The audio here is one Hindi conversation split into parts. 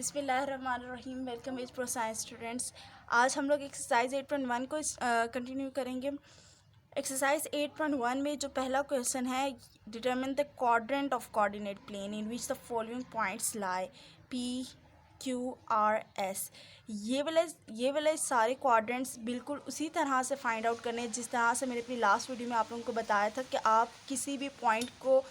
बिस्मिल्लाहिर्रहमानिर्रहीम। Welcome is pro science students. आज हम लोग एक्सरसाइज 8.1 को कंटिन्यू करेंगे। एक्सरसाइज 8.1 में जो पहला क्वेश्चन है, determine the quadrant of coordinate plane in which the following points lie P Q R S. ये वाले सारे क्वाड्रेंट्स बिल्कुल उसी तरह से फाइंड आउट करने हैं जिस तरह से मैंने अपनी लास्ट वीडियो में आप लोगों को बताया था कि आप किसी भी पॉइंट को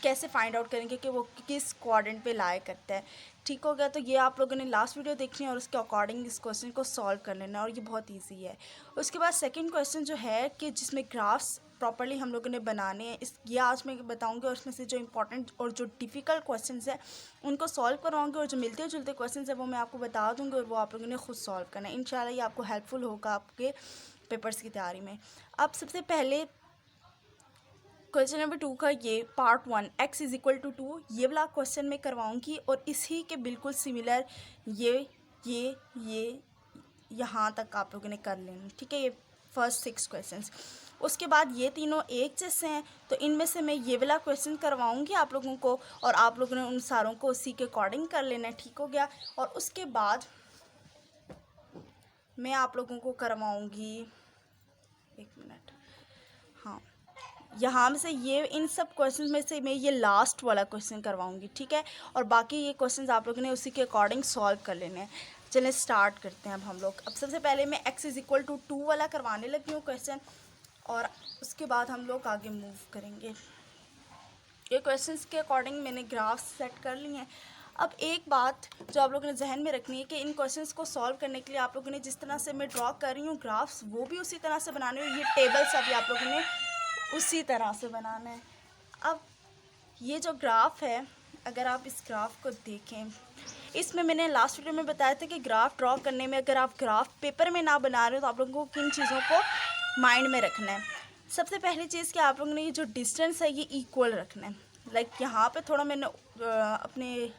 कैसे फाइंड आउट करेंगे कि वो किस क्वाड्रेंट पे लाई करता है। ठीक हो गया। तो ये आप लोगों ने लास्ट वीडियो देखनी है और उसके अकॉर्डिंग इस क्वेश्चन को सॉल्व कर लेना, और ये बहुत इजी है। उसके बाद सेकंड क्वेश्चन जो है कि जिसमें ग्राफ्स प्रॉपर्ली हम लोगों ने बनाने हैं, ये आज मैं बताऊंगी, और उसमें से जो इंपॉर्टेंट और जो डिफ़िकल्ट क्वेश्चंस है उनको सॉल्व करवाऊंगी, और जो मिलते जुलते क्वेश्चंस है वो मैं आपको बता दूंगी, और वो आप लोगों ने खुद सॉल्व करना है। इंशाल्लाह ये आपको हेल्पफुल होगा आपके पेपर्स की तैयारी में। अब सबसे पहले क्वेश्चन नंबर 2 का ये part 1 x is equal to 2, ये वाला क्वेश्चन मैं करवाऊंगी, और इसी के बिल्कुल सिमिलर ये यहाँ तक आप लोगों ने कर लेना। ठीक है, ये फर्स्ट 6 क्वेश्चंस। उसके बाद ये तीनों एक जैसे हैं, तो इनमें से मैं ये वाला क्वेश्चन करवाऊंगी आप लोगों को, और आप लोगों ने उन सारों को उसी के अकॉर्डिंग कर लेना है। ठीक हो गया। और उसके बाद मैं आप लोगों को करवाऊंगी, एक मिनट, हाँ, यहाँ में से ये इन सब क्वेश्चंस में से मैं ये लास्ट वाला क्वेश्चन करवाऊंगी। ठीक है, और बाकी ये क्वेश्चंस आप लोगों ने उसी के अकॉर्डिंग सॉल्व कर लेने हैं। चलिए स्टार्ट करते हैं अब हम लोग। अब सबसे पहले मैं x इज़ इक्वल टू 2 वाला करवाने लगी हूँ क्वेश्चन, और उसके बाद हम लोग आगे मूव करेंगे। ये क्वेश्चंस के अकॉर्डिंग मैंने ग्राफ्स सेट कर लिए हैं। अब एक बात जो आप लोगों ने जहन में रखनी है कि इन क्वेश्चंस को सॉल्व करने के लिए आप लोगों ने जिस तरह से मैं ड्रॉ कर रही हूँ ग्राफ्स, वो भी उसी तरह से बनाने हैं। ये टेबल्स अभी आप लोगों ने उसी तरह से बनाना है। अब ये जो ग्राफ है, अगर आप इस ग्राफ को देखें, इसमें मैंने लास्ट वीडियो में बताया था कि ग्राफ ड्रॉ करने में अगर आप ग्राफ पेपर में ना बना रहे हो तो आप लोगों को किन चीज़ों को माइंड में रखना है। सबसे पहली चीज़ कि आप लोगों ने ये जो डिस्टेंस है ये इक्वल रखना है। लाइक यहाँ पे थोड़ा मैंने अपने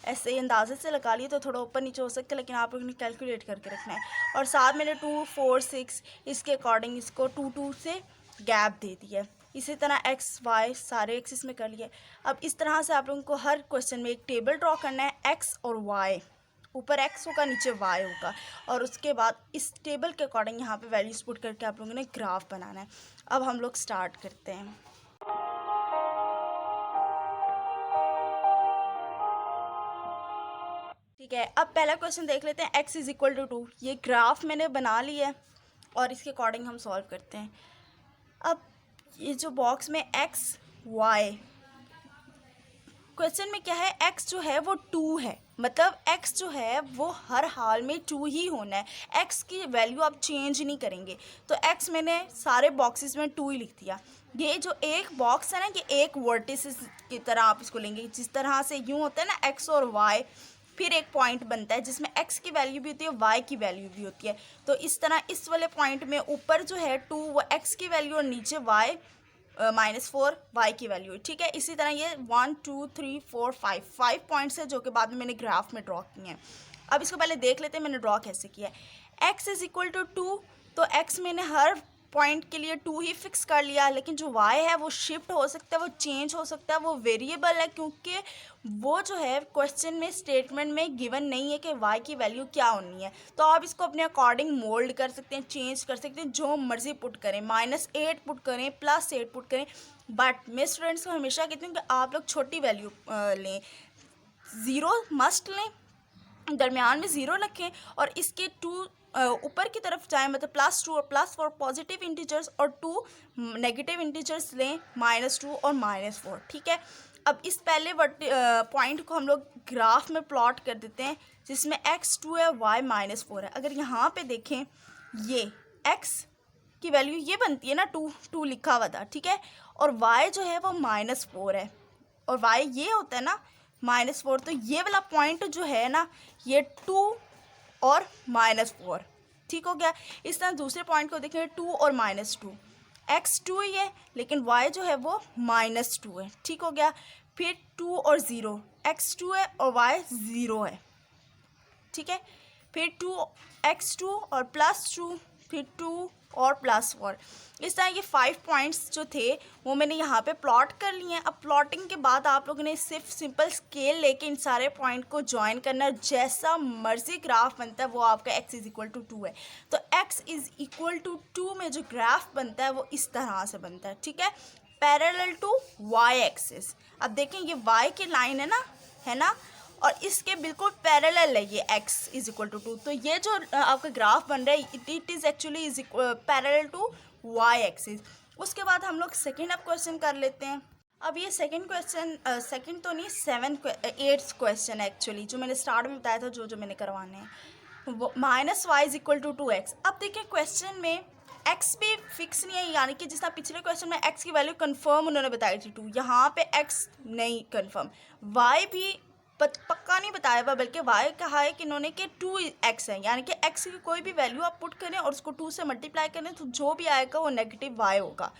ऐसे अंदाजे से लगा लिए तो थोड़ा ऊपर नीचे हो सकता है, लेकिन आप लोगों ने कैलकुलेट करके रखना है। और साथ मैंने 2, 4, 6 इसके अकॉर्डिंग इसको 2, 2 से गैप दे दिया है। इसी तरह एक्स वाई सारे एक्सिस में कर लिए। अब इस तरह से आप लोगों को हर क्वेश्चन में एक टेबल ड्रॉ करना है, एक्स और वाई, ऊपर एक्स होगा नीचे वाई होगा, और उसके बाद इस टेबल के अकॉर्डिंग यहाँ पे वैल्यूज पुट करके आप लोगों ने ग्राफ बनाना है। अब हम लोग स्टार्ट करते हैं। ठीक है, अब पहला क्वेश्चन देख लेते हैं। x इज़ इक्वल टू 2, ये ग्राफ मैंने बना लिया है और इसके अकॉर्डिंग हम सॉल्व करते हैं। अब ये जो बॉक्स में x y, क्वेश्चन में क्या है, x जो है वो 2 है, मतलब x जो है वो हर हाल में 2 ही होना है। x की वैल्यू आप चेंज नहीं करेंगे, तो x मैंने सारे बॉक्सेस में 2 ही लिख दिया। ये जो एक बॉक्स है ना, ये एक वर्टिसेस की तरह आप इसको लेंगे, जिस तरह से यूँ होता है ना x और y, फिर एक पॉइंट बनता है जिसमें x की वैल्यू भी होती है, y की वैल्यू भी होती है। तो इस तरह इस वाले पॉइंट में ऊपर जो है 2 वो x की वैल्यू और नीचे y -4 y की वैल्यू है। ठीक है, इसी तरह ये 1 2 3 4 5 पॉइंट्स है जो कि बाद में मैंने ग्राफ में ड्रॉ किए हैं। अब इसको पहले देख लेते हैं मैंने ड्रॉ कैसे किया है। x इज़ इक्वल टू 2, तो x मैंने हर पॉइंट के लिए 2 ही फिक्स कर लिया, लेकिन जो y है वो शिफ्ट हो सकता है, वो चेंज हो सकता है, वो वेरिएबल है, क्योंकि वो जो है क्वेश्चन में स्टेटमेंट में गिवन नहीं है कि y की वैल्यू क्या होनी है। तो आप इसको अपने अकॉर्डिंग मोल्ड कर सकते हैं, चेंज कर सकते हैं, जो मर्जी पुट करें, -8 पुट करें, +8 पुट करें। बट मैं स्टूडेंट्स को हमेशा कहती हूँ कि आप लोग छोटी वैल्यू लें, 0 मस्ट लें, दरमियान में 0 रखें, और इसके 2 ऊपर की तरफ जाएं, मतलब +2 और +4 पॉजिटिव इंटीजर्स, और 2 नेगेटिव इंटीजर्स लें, -2 और -4। ठीक है, अब इस पहले पॉइंट को हम लोग ग्राफ में प्लॉट कर देते हैं, जिसमें x 2 है, y -4 है। अगर यहाँ पे देखें, ये x की वैल्यू ये बनती है ना, 2 लिखा हुआ था, ठीक है, और y जो है वो -4 है, और y ये होता है ना -4, तो ये वाला पॉइंट जो है ना, ये 2 और -4। ठीक हो गया। इस तरह दूसरे पॉइंट को देखें, 2 और -2, x 2 ही है लेकिन y जो है वो -2 है। ठीक हो गया। फिर 2 और 0, x 2 है और y 0 है। ठीक है, फिर 2 x 2 और +2, फिर 2 और +4। इस तरह ये 5 पॉइंट्स जो थे वो मैंने यहाँ पे प्लॉट कर लिए हैं। अब प्लॉटिंग के बाद आप लोगों ने सिर्फ सिंपल स्केल लेके इन सारे पॉइंट को ज्वाइन करना है। जैसा मर्जी ग्राफ बनता है वो आपका x=2 है। तो x=2 में जो ग्राफ बनता है वो इस तरह से बनता है, ठीक है, पैरेलल टू y एक्सिस। अब देखें ये y की लाइन है ना, और इसके बिल्कुल पैरेलल है ये x=2। तो ये जो आपका ग्राफ बन रहा है it is actually parallel to y axis. उसके बाद हम लोग सेकेंड अब क्वेश्चन कर लेते हैं। अब ये सेकेंड क्वेश्चन, सेकेंड तो नहीं, 8th क्वेश्चन है एक्चुअली, जो मैंने स्टार्ट में बताया था जो मैंने करवाने हैं, वो -y=2x। अब देखिए क्वेश्चन में x भी फिक्स नहीं है, यानी कि जिस तरह पिछले क्वेश्चन में x की वैल्यू कंफर्म उन्होंने बताई थी 2, यहाँ पे x नहीं कंफर्म, y भी पक्का नहीं बताया हुआ, बल्कि y कहा है कि इन्होंने कि 2x है, यानी कि x की कोई भी वैल्यू आप पुट करें और उसको 2 से मल्टीप्लाई करें तो जो भी आएगा वो नेगेटिव y होगा,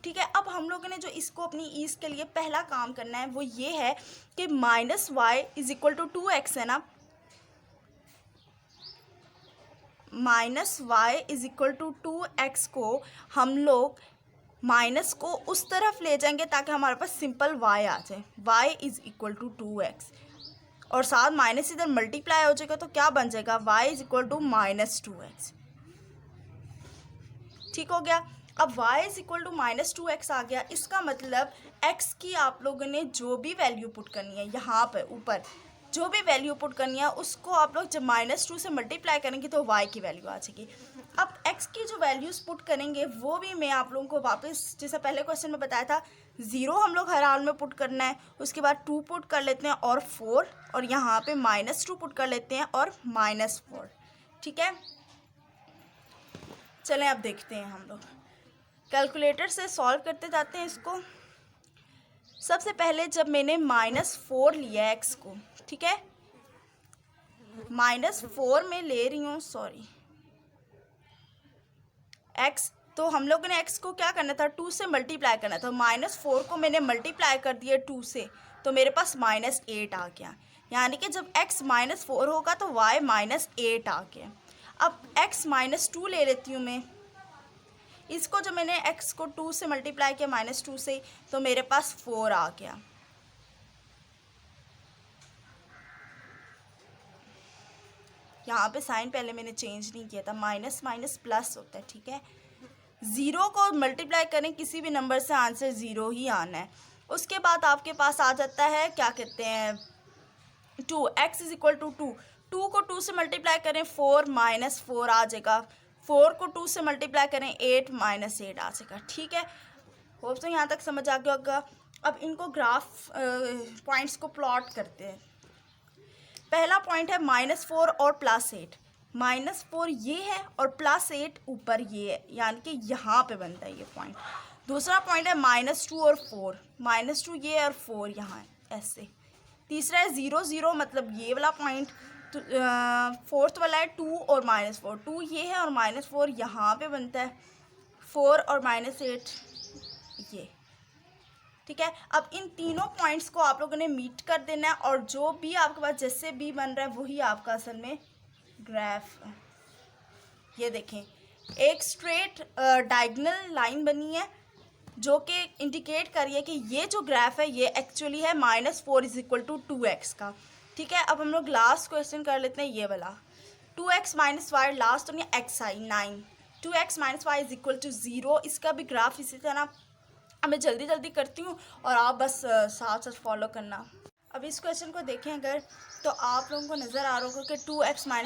ठीक है। अब हम लोगों ने जो इसको अपनी ईज के लिए पहला काम करना है वो ये है कि -y=2x है ना, -y=2x को हम लोग माइनस को उस तरफ ले जाएंगे ताकि हमारे पास सिंपल y आ जाए, y=2x, और साथ माइनस इधर मल्टीप्लाई हो जाएगा तो क्या बन जाएगा, y=-2x, ठीक हो गया। अब y=-2x आ गया, इसका मतलब x की आप लोगों ने जो भी वैल्यू पुट करनी है यहाँ पर ऊपर जो भी वैल्यू पुट करनी है उसको आप लोग जब -2 से मल्टीप्लाई करेंगे तो y की वैल्यू आ जाएगी। अब x की जो वैल्यूज़ पुट करेंगे वो भी मैं आप लोगों को वापस जैसा पहले क्वेश्चन में बताया था 0 हम लोग हर हाल में पुट करना है, उसके बाद 2 पुट कर लेते हैं और 4, और यहाँ पे -2 पुट कर लेते हैं और -4, ठीक है। चलें अब देखते हैं, हम लोग कैलकुलेटर से सॉल्व करते जाते हैं इसको। सबसे पहले जब मैंने -4 लिया x को, ठीक है, -4 में ले रही हूँ, सॉरी x, तो हम लोगों ने x को क्या करना था, 2 से मल्टीप्लाई करना था। -4 को मैंने मल्टीप्लाई कर दिया 2 से, तो मेरे पास -8 आ गया, यानी कि जब x -4 होगा तो y -8 आ गया। अब x -2 ले लेती हूँ मैं, इसको जब मैंने x को 2 से मल्टीप्लाई किया -2 से, तो मेरे पास 4 आ गया। यहाँ पे साइन पहले मैंने चेंज नहीं किया था, माइनस माइनस प्लस होता है, ठीक है। 0 को मल्टीप्लाई करें किसी भी नंबर से, आंसर 0 ही आना है। उसके बाद आपके पास आ जाता है क्या कहते हैं 2, x=2, 2 को 2 से मल्टीप्लाई करें 4 -4 आ जाएगा, 4 को 2 से मल्टीप्लाई करें 8 -8 आ जाएगा, ठीक है। होप तो यहाँ तक समझ आ गया होगा। अब इनको ग्राफ पॉइंट्स को प्लॉट करते हैं। पहला पॉइंट है -4 और +8, -4 ये है और +8 ऊपर ये है, यानी कि यहाँ पे बनता है ये पॉइंट। दूसरा पॉइंट है -2 और 4, -2 ये है और 4 यहाँ है, ऐसे। तीसरा है 0 0, मतलब ये वाला पॉइंट। तो फोर्थ वाला है 2 और -4, 2 ये है और -4 यहाँ पे बनता है, 4 और -8 ये, ठीक है। अब इन तीनों पॉइंट्स को आप लोगों ने मीट कर देना है, और जो भी आपके पास जैसे भी बन रहा है वही आपका असल में ग्राफ है। ये देखें एक स्ट्रेट डायगोनल लाइन बनी है जो कि इंडिकेट कर रही है कि ये जो ग्राफ है ये एक्चुअली है -4=2x का, ठीक है। अब हम लोग लास्ट क्वेश्चन कर लेते हैं ये वाला, 2x - y, लास्ट तो नहीं x आई 9, 2x - y 0। इसका भी ग्राफ इसी तरह अब मैं जल्दी जल्दी करती हूँ और आप बस साथ साथ फॉलो करना। अब इस क्वेश्चन को देखें अगर, तो आप लोगों को नज़र आ रहा होगा कि 2x - y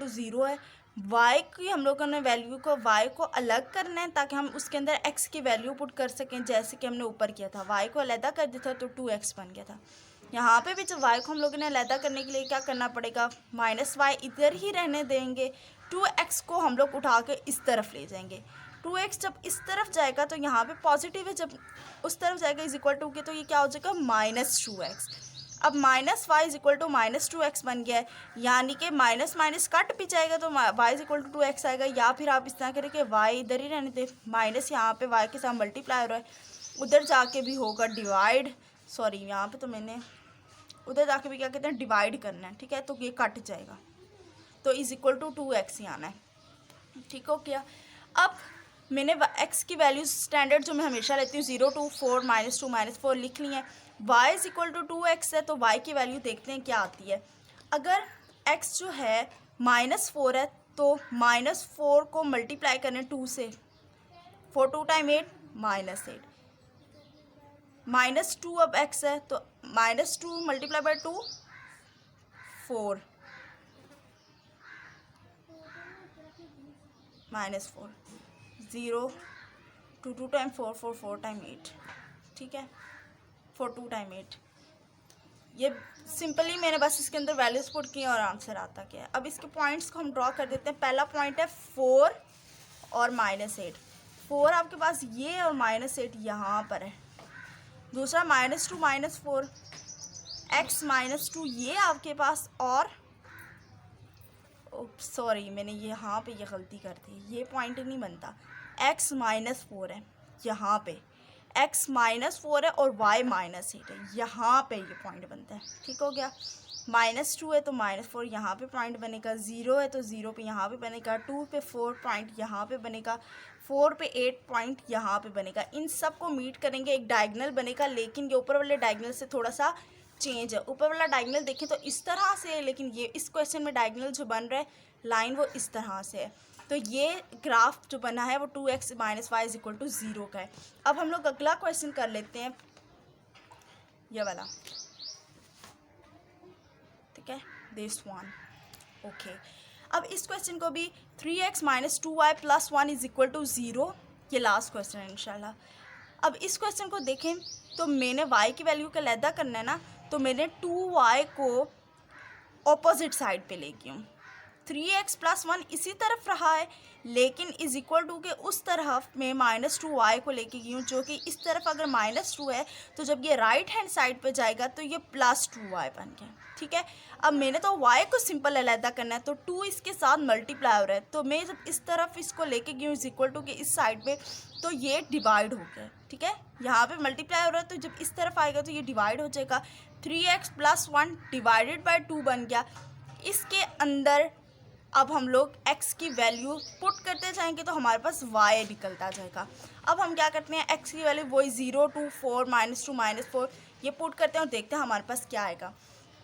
0 है। y की हम लोगों ने वैल्यू को y को अलग करना है ताकि हम उसके अंदर x की वैल्यू पुट कर सकें, जैसे कि हमने ऊपर किया था, y को अलहदा कर दिया था तो 2x बन गया था। यहाँ पे भी जब y को हम लोगों ने अलहदा करने के लिए क्या करना पड़ेगा, -y इधर ही रहने देंगे, 2x को हम लोग उठा के इस तरफ ले जाएंगे। 2x जब इस तरफ जाएगा तो यहाँ पे पॉजिटिव है, जब उस तरफ जाएगा = के, तो ये क्या हो जाएगा -2x। अब -y -2x बन गया है, यानी कि माइनस माइनस कट भी जाएगा तो y 2x आएगा। या फिर आप इस तरह करें कि y इधर ही रहने दें, माइनस यहाँ पे y के साथ मल्टीप्लाई हो रहा है, उधर जाके भी होगा डिवाइड, सॉरी यहाँ पे तो मैंने उधर जाके भी क्या कहते हैं डिवाइड करना है, ठीक है, तो ये कट जाएगा, तो = 2x ही आना है, ठीक हो गया। अब मैंने x की वैल्यूज स्टैंडर्ड जो मैं हमेशा लेती हूँ 0 2 4 -2 -4 लिख ली है। y is equal to 2x है तो y की वैल्यू देखते हैं क्या आती है। अगर x जो है -4 है तो -4 को मल्टीप्लाई करें 2 से, 4 2 टाइम 8 -8, -2 अब x है तो -2 मल्टीप्लाई बाई 2 4 -4 0 2 2 टाइम 4 4 4 टाइम 8, ठीक है, 4 2 टाइम 8। ये सिंपली मैंने बस इसके अंदर वैल्यूज पुट की और आंसर आता क्या है। अब इसके पॉइंट्स को हम ड्रॉ कर देते हैं। पहला पॉइंट है 4 और -8, 4 आपके पास ये और -8 यहाँ पर है। दूसरा -2 -4, x -2 ये आपके पास, और सॉरी मैंने यहाँ पे ये गलती कर दी, ये पॉइंट नहीं बनता, x -4 है यहाँ पे, x -4 है और y -8 है यहाँ पे, ये पॉइंट बनता है। ठीक हो गया। -2 है तो -4 यहाँ पे पॉइंट बनेगा, 0 है तो 0 पे यहाँ पे बनेगा, 2 पे 4 पॉइंट यहाँ पे बनेगा, 4 पे 8 पॉइंट यहाँ पे बनेगा। इन सब को मीट करेंगे, एक डायगनल बनेगा, लेकिन ये ऊपर वाले डायगनल से थोड़ा सा चेंज है। ऊपर वाला डायगनल देखें तो इस तरह से है, लेकिन ये इस क्वेश्चन में डायगनल जो बन रहा है लाइन वो इस तरह से है। तो ये ग्राफ जो बना है वो 2x - y = 0 का है। अब हम लोग अगला क्वेश्चन कर लेते हैं, ये वाला, ठीक है, दिस वन। ओके, अब इस क्वेश्चन को भी 3x - 2y + 1 = 0, ये लास्ट क्वेश्चन है इंशाल्लाह। अब इस क्वेश्चन को देखें तो मैंने y की वैल्यू का लैदा करना है ना, तो मैंने 2y को ऑपोजिट साइड पे लेके हूँ। 3x + 1 इसी तरफ रहा है, लेकिन इज इक्वल टू के उस तरफ में -2y को लेके गई हूँ, जो कि इस तरफ अगर -2 है तो जब ये राइट हैंड साइड पे जाएगा तो ये +2y बन गया। ठीक है, अब मैंने तो y को सिंपल अलहदा करना है, तो 2 इसके साथ मल्टीप्लाई हो रहा है, तो मैं जब इस तरफ इसको लेके गई हूँ इज इक्वल टू के इस साइड पे, तो ये डिवाइड हो गया। ठीक है, यहाँ पे मल्टीप्लाई हो रहा है तो जब इस तरफ आएगा तो ये डिवाइड हो जाएगा। 3x + 1 डिवाइडेड बाई 2 बन गया। इसके अंदर अब हम लोग x की वैल्यू पुट करते जाएंगे तो हमारे पास y निकलता जाएगा। अब हम क्या करते हैं, x की वैल्यू वही 0 2 4 -2 -4 ये पुट करते हैं और देखते हैं हमारे पास क्या आएगा।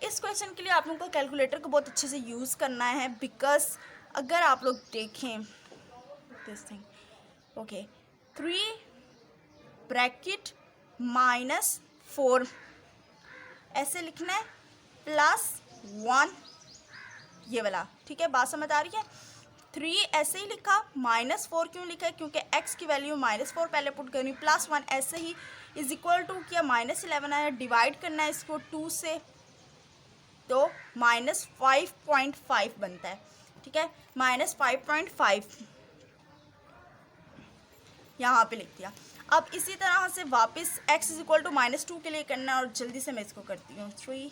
इस क्वेश्चन के लिए आप लोगों को कैलकुलेटर को बहुत अच्छे से यूज़ करना है, बिकॉज अगर आप लोग देखें दिस थिंग, ओके, 3 ब्रैकेट -4 ऐसे लिखना है +1 ये वाला। ठीक है, बात समझ आ रही है। 3 ऐसे ही लिखा, -4 क्यों लिखा है, क्योंकि x की वैल्यू -4 पहले पुट करनी, +1 ऐसे ही इज इक्वल टू किया, -11 आया, डिवाइड करना है इसको 2 से, तो -5.5 बनता है। ठीक है, -5.5 यहाँ पे लिख दिया। अब इसी तरह से वापस x इज इक्वल टू -2 के लिए करना है, और जल्दी से मैं इसको करती हूँ। 3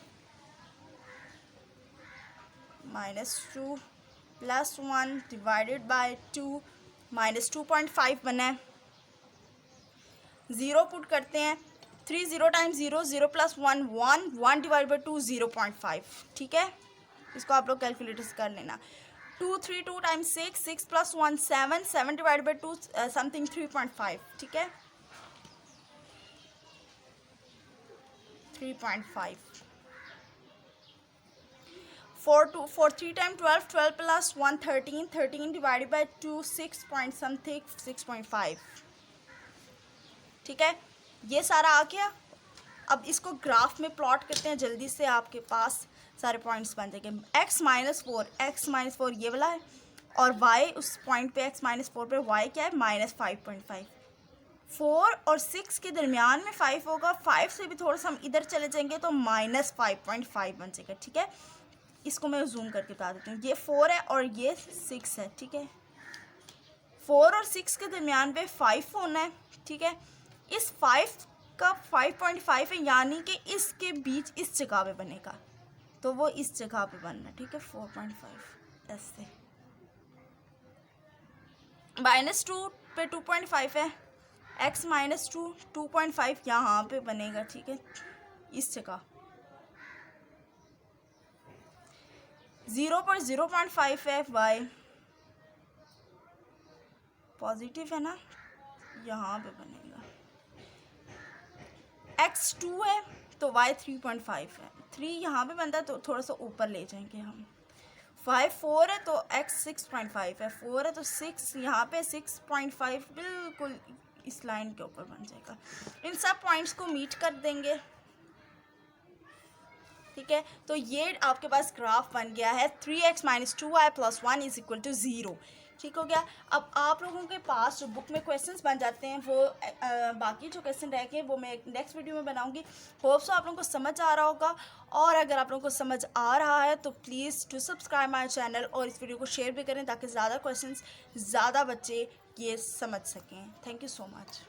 -2 + 1 डिवाइडेड बाय 2 -2.5 बना है। 0 पुट करते हैं, 3 0 टाइम्स 0 0 + 1 1 1 डिवाइड बाई 2 0.5। ठीक है, इसको आप लोग कैलकुलेटर से कर लेना। 2 3 2 टाइम्स 6 6 + 1 7 7 डिवाइड बाई 2 समथिंग 3.5। ठीक है, 3.5। 4 3 time 12 12 + 1 13 13 divided by 2 6 point something 6.5। ठीक है, ये सारा आ गया। अब इसको ग्राफ में प्लॉट करते हैं जल्दी से, आपके पास सारे पॉइंट्स बन जाएंगे। x -4 ये वाला है, और y उस पॉइंट पे x -4 पे y क्या है, -5.5। 4 और 6 के दरमियान में 5 होगा, 5 से भी थोड़ा सा हम इधर चले जाएंगे तो -5.5 बन जाएगा। ठीक है, इसको मैं जूम करके बता देती हूँ। ये 4 है और ये 6 है। ठीक है, 4 और 6 के दरमियान पे 5 होना है। ठीक है, इस 5 का 5.5 है, यानी कि इसके बीच इस जगह पे बनेगा, तो वो इस जगह पे बनना है। ठीक है, 4.5 ऐसे। -2 पे 2.5 है, x -2 2.5 यहाँ पे बनेगा। ठीक है, इस जगह 0 पर 0.5 है y, पॉजिटिव है ना, यहाँ पे बनेगा। x 2 है तो y 3.5 है, 3 यहाँ पे बनता है तो थोड़ा सा ऊपर ले जाएंगे हम। 5 4 है तो x 6.5 है, 4 है तो 6 यहाँ पे 6.5 बिल्कुल इस लाइन के ऊपर बन जाएगा। इन सब पॉइंट्स को मीट कर देंगे, ठीक है। तो ये आपके पास ग्राफ बन गया है 3x - 2y + 1 = 0, ठीक हो गया। अब आप लोगों के पास जो बुक में क्वेश्चंस बन जाते हैं वो बाकी जो क्वेश्चन रह गए वो मैं नेक्स्ट वीडियो में बनाऊंगी। होप सो आप लोगों को समझ आ रहा होगा, और अगर आप लोगों को समझ आ रहा है तो please to subscribe my channel और इस वीडियो को शेयर भी करें ताकि ज़्यादा क्वेश्चंस ज़्यादा बच्चे ये समझ सकें। Thank you so much.